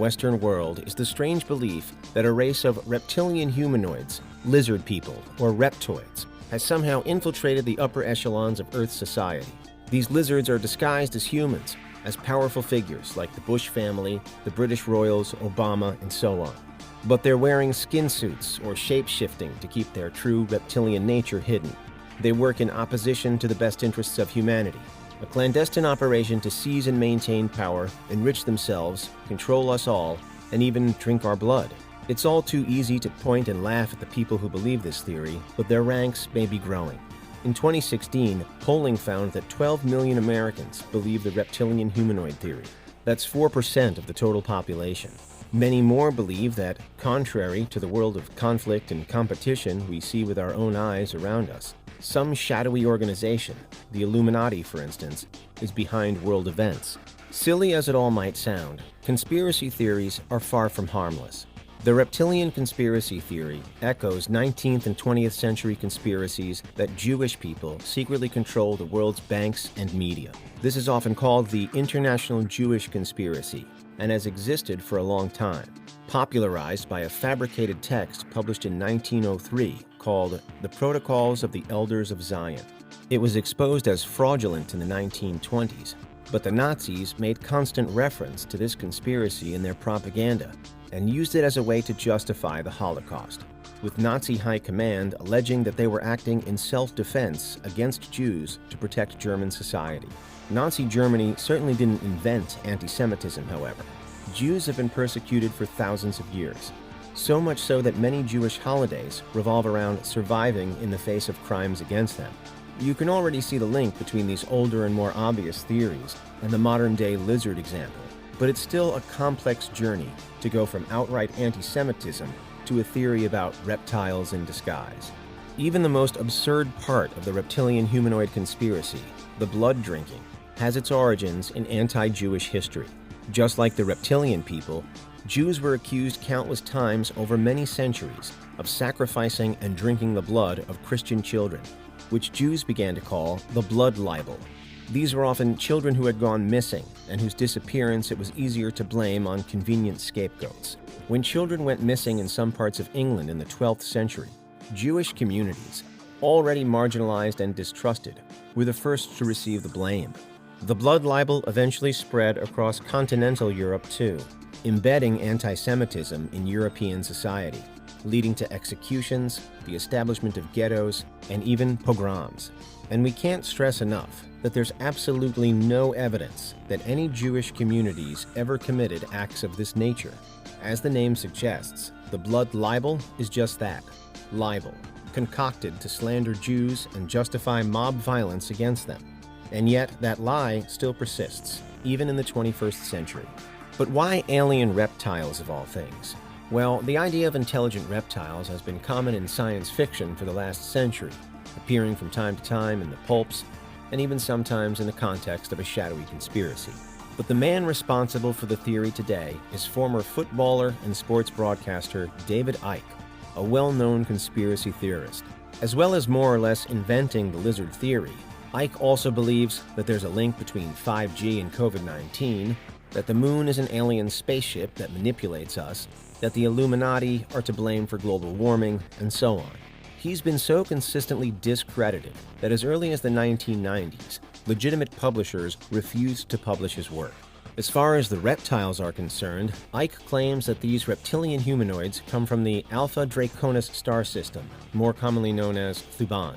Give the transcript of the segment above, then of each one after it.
Western world is the strange belief that a race of reptilian humanoids, lizard people, or reptoids, has somehow infiltrated the upper echelons of Earth's society. These lizards are disguised as humans, as powerful figures like the Bush family, the British royals, Obama, and so on. But they're wearing skin suits or shape-shifting to keep their true reptilian nature hidden. They work in opposition to the best interests of humanity, a clandestine operation to seize and maintain power, enrich themselves, control us all, and even drink our blood. It's all too easy to point and laugh at the people who believe this theory, but their ranks may be growing. In 2016, polling found that 12 million Americans believe the reptilian humanoid theory. That's 4% of the total population. Many more believe that, contrary to the world of conflict and competition we see with our own eyes around us, some shadowy organization, the Illuminati for instance, is behind world events. Silly as it all might sound, conspiracy theories are far from harmless. The reptilian conspiracy theory echoes 19th and 20th century conspiracies that Jewish people secretly control the world's banks and media. This is often called the International Jewish Conspiracy and has existed for a long time, popularized by a fabricated text published in 1903 called The Protocols of the Elders of Zion. It was exposed as fraudulent in the 1920s, but the Nazis made constant reference to this conspiracy in their propaganda and used it as a way to justify the Holocaust, with Nazi high command alleging that they were acting in self-defense against Jews to protect German society. Nazi Germany certainly didn't invent anti-Semitism, however. Jews have been persecuted for thousands of years, so much so that many Jewish holidays revolve around surviving in the face of crimes against them. You can already see the link between these older and more obvious theories and the modern-day lizard example, but it's still a complex journey to go from outright anti-Semitism to a theory about reptiles in disguise. Even the most absurd part of the reptilian humanoid conspiracy, the blood drinking, has its origins in anti-Jewish history. Just like the reptilian people, Jews were accused countless times over many centuries of sacrificing and drinking the blood of Christian children, which Jews began to call the blood libel. These were often children who had gone missing and whose disappearance it was easier to blame on convenient scapegoats. When children went missing in some parts of England in the 12th century, Jewish communities, already marginalized and distrusted, were the first to receive the blame. The blood libel eventually spread across continental Europe too, embedding anti-Semitism in European society, leading to executions, the establishment of ghettos, and even pogroms. And we can't stress enough that there's absolutely no evidence that any Jewish communities ever committed acts of this nature. As the name suggests, the blood libel is just that, libel, concocted to slander Jews and justify mob violence against them. And yet that lie still persists, even in the 21st century. But why alien reptiles of all things? Well, the idea of intelligent reptiles has been common in science fiction for the last century, appearing from time to time in the pulps, and even sometimes in the context of a shadowy conspiracy. But the man responsible for the theory today is former footballer and sports broadcaster David Icke, a well-known conspiracy theorist. As well as more or less inventing the lizard theory, Icke also believes that there's a link between 5G and COVID-19, that the moon is an alien spaceship that manipulates us, that the Illuminati are to blame for global warming, and so on. He's been so consistently discredited that as early as the 1990s, legitimate publishers refused to publish his work. As far as the reptiles are concerned, Icke claims that these reptilian humanoids come from the Alpha Draconis star system, more commonly known as Thuban.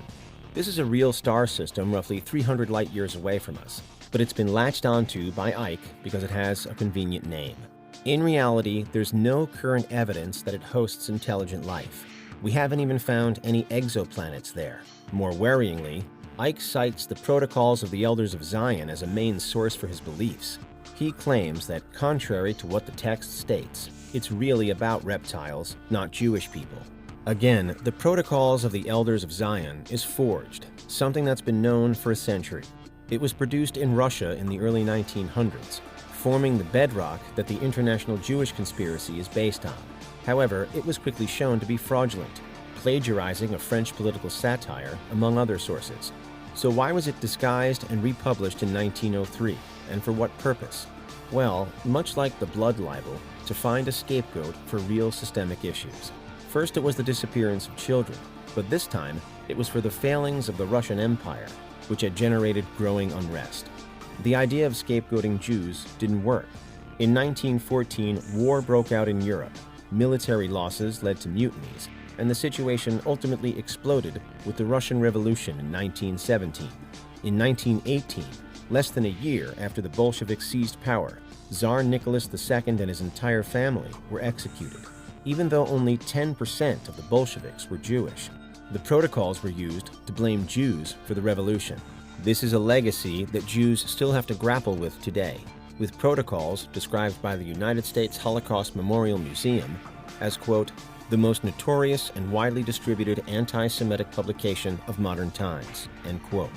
This is a real star system roughly 300 light-years away from us, but it's been latched onto by Icke because it has a convenient name. In reality, there's no current evidence that it hosts intelligent life. We haven't even found any exoplanets there. More worryingly, Icke cites the Protocols of the Elders of Zion as a main source for his beliefs. He claims that, contrary to what the text states, it's really about reptiles, not Jewish people. Again, the Protocols of the Elders of Zion is forged, something that's been known for a century. It was produced in Russia in the early 1900s, forming the bedrock that the International Jewish Conspiracy is based on. However, it was quickly shown to be fraudulent, plagiarizing a French political satire, among other sources. So why was it disguised and republished in 1903, and for what purpose? Well, much like the blood libel, to find a scapegoat for real systemic issues. First, it was the disappearance of children, but this time it was for the failings of the Russian Empire, which had generated growing unrest. The idea of scapegoating Jews didn't work. In 1914, war broke out in Europe. Military losses led to mutinies, and the situation ultimately exploded with the Russian Revolution in 1917. In 1918, less than a year after the Bolsheviks seized power, Tsar Nicholas II and his entire family were executed. Even though only 10% of the Bolsheviks were Jewish, the protocols were used to blame Jews for the revolution. This is a legacy that Jews still have to grapple with today, with protocols described by the United States Holocaust Memorial Museum as, quote, the most notorious and widely distributed anti-Semitic publication of modern times, end quote.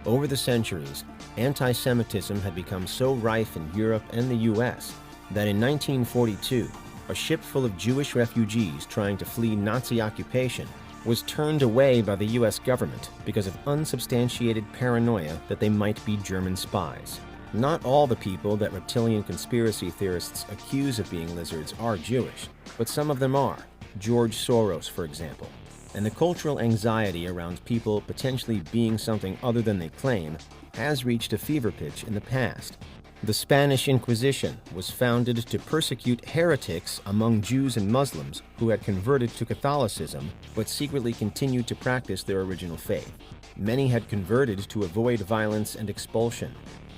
Over the centuries, anti-Semitism had become so rife in Europe and the US that in 1942, a ship full of Jewish refugees trying to flee Nazi occupation was turned away by the US government because of unsubstantiated paranoia that they might be German spies. Not all the people that reptilian conspiracy theorists accuse of being lizards are Jewish, but some of them are. George Soros, for example. And the cultural anxiety around people potentially being something other than they claim has reached a fever pitch in the past. The Spanish Inquisition was founded to persecute heretics among Jews and Muslims who had converted to Catholicism but secretly continued to practice their original faith. Many had converted to avoid violence and expulsion.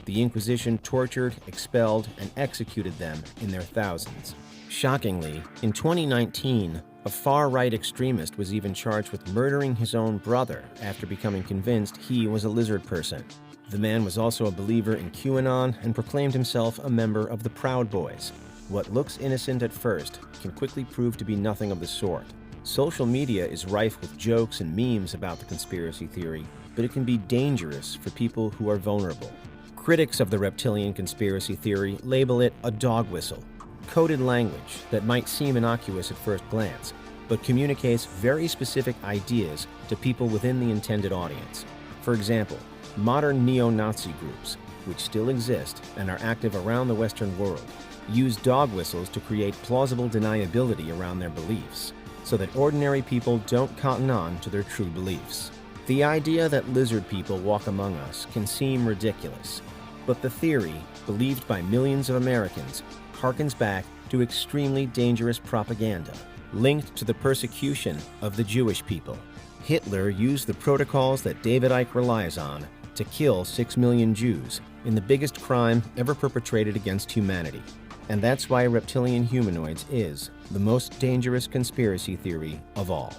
The Inquisition tortured, expelled, and executed them in their thousands. Shockingly, in 2019, a far-right extremist was even charged with murdering his own brother after becoming convinced he was a lizard person. The man was also a believer in QAnon and proclaimed himself a member of the Proud Boys. What looks innocent at first can quickly prove to be nothing of the sort. Social media is rife with jokes and memes about the conspiracy theory, but it can be dangerous for people who are vulnerable. Critics of the reptilian conspiracy theory label it a dog whistle, coded language that might seem innocuous at first glance, but communicates very specific ideas to people within the intended audience. For example, modern neo-Nazi groups, which still exist and are active around the Western world, use dog whistles to create plausible deniability around their beliefs, so that ordinary people don't cotton on to their true beliefs. The idea that lizard people walk among us can seem ridiculous, but the theory, believed by millions of Americans, harkens back to extremely dangerous propaganda linked to the persecution of the Jewish people. Hitler used the protocols that David Icke relies on to kill 6 million Jews in the biggest crime ever perpetrated against humanity. And that's why reptilian humanoids is the most dangerous conspiracy theory of all.